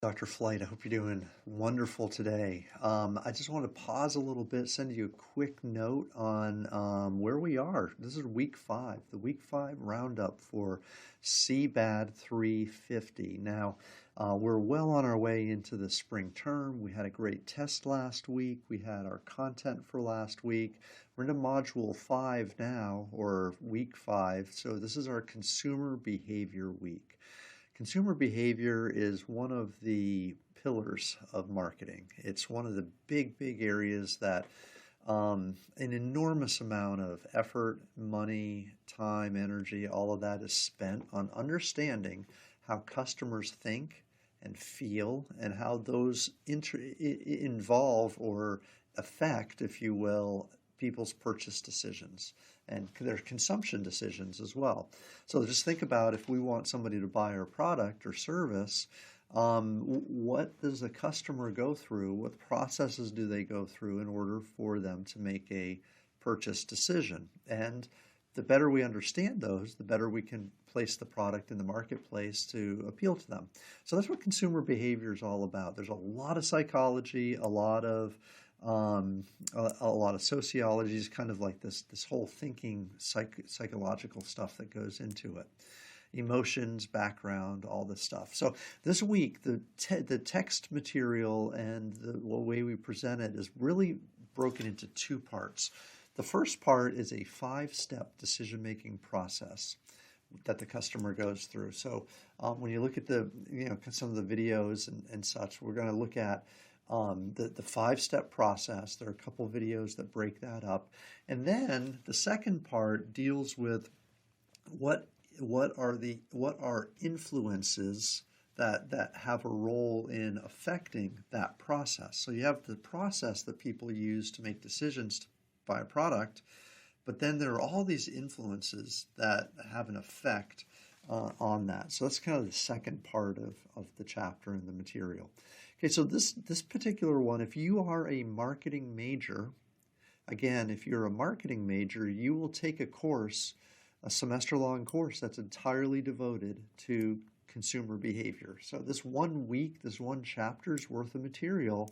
Dr. Flight, I hope you're doing wonderful today. I just want to pause a little bit, send you a quick note on where we are. This is week 5, the week 5 roundup for CBAD 350. Now, we're well on our way into the spring term. We had a great test last week. We had our content for last week. We're into module 5 now, or week 5. So this is our consumer behavior week. Consumer behavior is one of the pillars of marketing. It's one of the big areas that an enormous amount of effort, money, time, energy, all of that is spent on understanding how customers think and feel and how those involve or affect, if you will, people's purchase decisions and their consumption decisions as well. So just think about if we want somebody to buy our product or service, what does a customer go through? What processes do they go through in order for them to make a purchase decision? And the better we understand those, the better we can place the product in the marketplace to appeal to them. So that's what consumer behavior is all about. There's a lot of psychology, a lot of sociology, is kind of like this whole thinking psychological stuff that goes into it. Emotions, background, all this stuff. So this week, the text material and the way we present it is really broken into 2 parts. The first part is a 5-step decision-making process that the customer goes through. So when you look at some of the videos and such, we're going to look at the 5-step process. There are a couple videos that break that up. And then the second part deals with what are influences that have a role in affecting that process. So you have the process that people use to make decisions to buy a product, but then there are all these influences that have an effect on that. So that's kind of the second part of the chapter in the material. Okay, so this particular one, if you are a marketing major, again, if you're a marketing major, you will take a course, a semester-long course that's entirely devoted to consumer behavior. So this 1 week, this 1 chapter's worth of material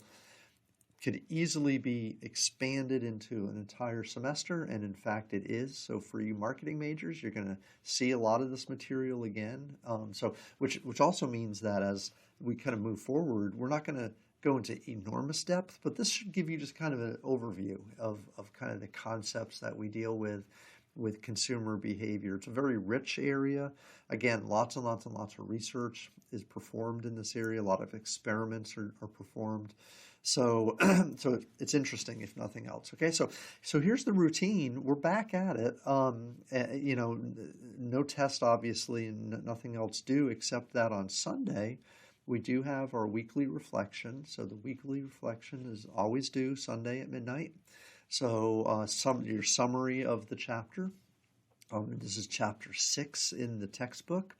could easily be expanded into an entire semester, and in fact it is. So for you marketing majors, you're going to see a lot of this material again. Which also means that as we kind of move forward, we're not going to go into enormous depth, but this should give you just kind of an overview of kind of the concepts that we deal with consumer behavior. It's a very rich area. Again, lots and lots and lots of research is performed in this area. A lot of experiments are performed. So it's interesting, if nothing else. Okay, so here's the routine. We're back at it. No test, obviously, and nothing else due, except that on Sunday, we do have our weekly reflection. So the weekly reflection is always due Sunday at midnight. So your summary of the chapter. This is chapter 6 in the textbook.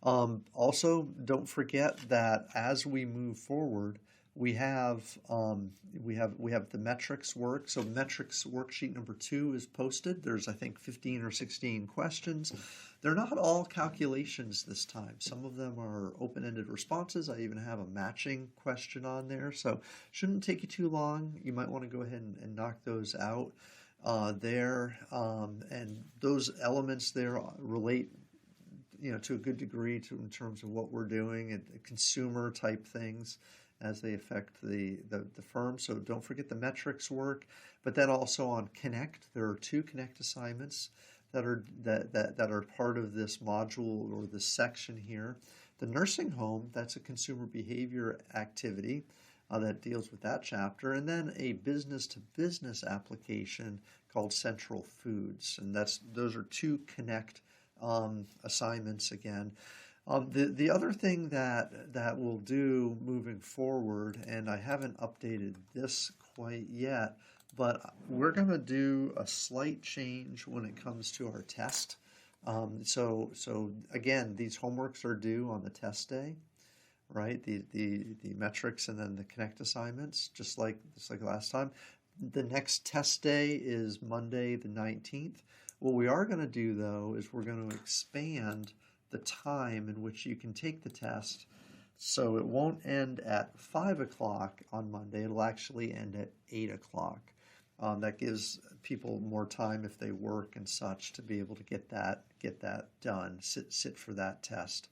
Also, don't forget that as we move forward, we have the metrics work. So metrics worksheet number 2 is posted. There's, I think, 15 or 16 questions. They're not all calculations this time. Some of them are open-ended responses. I even have a matching question on there. So shouldn't take you too long. You might want to go ahead and knock those out there. And those elements there relate to a good degree in terms of what we're doing and consumer type things as they affect the firm. So don't forget the metrics work. But then also on Connect, there are 2 Connect assignments that are part of this module or this section here. The nursing home, that's a consumer behavior activity that deals with that chapter, and then a business-to-business application called Central Foods, and those are 2 Connect assignments again. The other thing that we'll do moving forward, and I haven't updated this quite yet, but we're going to do a slight change when it comes to our test. So again, these homeworks are due on the test day, right? The metrics and then the Connect assignments, just like last time. The next test day is Monday the 19th. What we are going to do, though, is we're going to expand the time in which you can take the test So it won't end at 5 o'clock on Monday. It'll actually end at 8 o'clock. That gives people more time if they work and such to be able to get that done, sit for that test.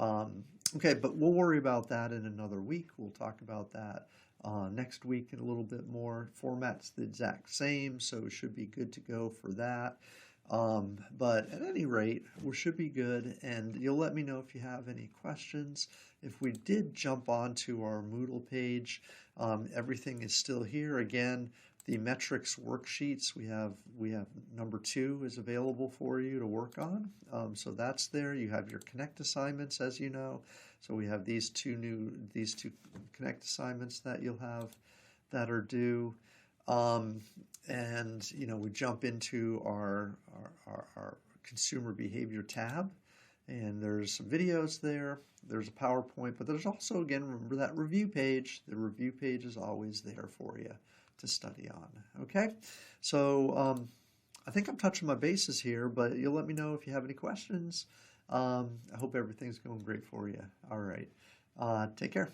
Okay, but we'll worry about that in another week. We'll talk about that next week in a little bit more. Format's the exact same, so it should be good to go for that. But at any rate, we should be good, and you'll let me know if you have any questions. If we did jump onto our Moodle page, everything is still here. Again, the metrics worksheets, we have number 2 is available for you to work on. So that's there. You have your Connect assignments, as you know. So we have these two Connect assignments that you'll have that are due. And we jump into our consumer behavior tab, and there's some videos there. There's a PowerPoint, but there's also, again, remember that review page. The review page is always there for you to study on. Okay, so I think I'm touching my bases here, but you'll let me know if you have any questions. I hope everything's going great for you. All right, take care.